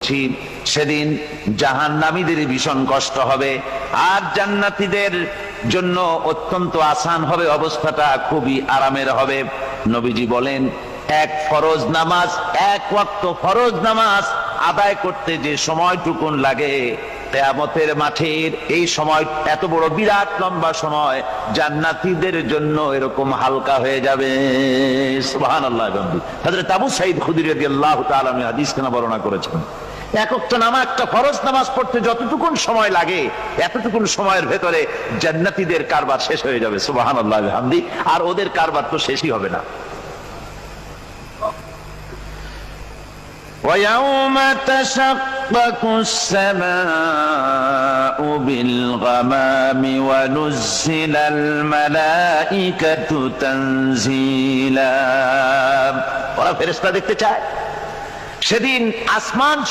করছি, সেদিন জাহান্নামীদের ভীষণ কষ্ট হবে, আর জান্নাতীদের জন্য অত্যন্ত আসান হবে, অবস্থাটা খুবই আরামের হবে। নবীজি বলেন, এক ফরজ নামাজ, এক ওয়াক্ত ফরজ নামাজ আদায় করতে যে সময়টুকুন লাগে, কিয়ামতের মাঠের এই সময় এত বড় বিরাট লম্বা সময় জান্নাতীদের জন্য এরকম হালকা হয়ে যাবে। সুবহানাল্লাহ। হযরত আবু সাঈদ খুদরী রাদিয়াল্লাহু তাআলা হাদিস কেন বর্ণনা করেছেন, এক ওয়াক্ত নামাজ, একটা ফরজ নামাজ পড়তে যতটুকুন সময় লাগে, এতটুকুন সময়ের ভেতরে জান্নাতীদের কারবার শেষ হয়ে যাবে। সুবহানাল্লাহ বিহামদি। আর ওদের কারবার তো শেষই হবে না। وَيَوْمَ تَشَقَّقُ السَّمَاءُ بِالْغَمَامِ وَنُزِّلَ الْمَلَائِكَةُ تَنزِيلًا। ওরা ফেরেশতা দেখতে চায়। সেদিন আসমান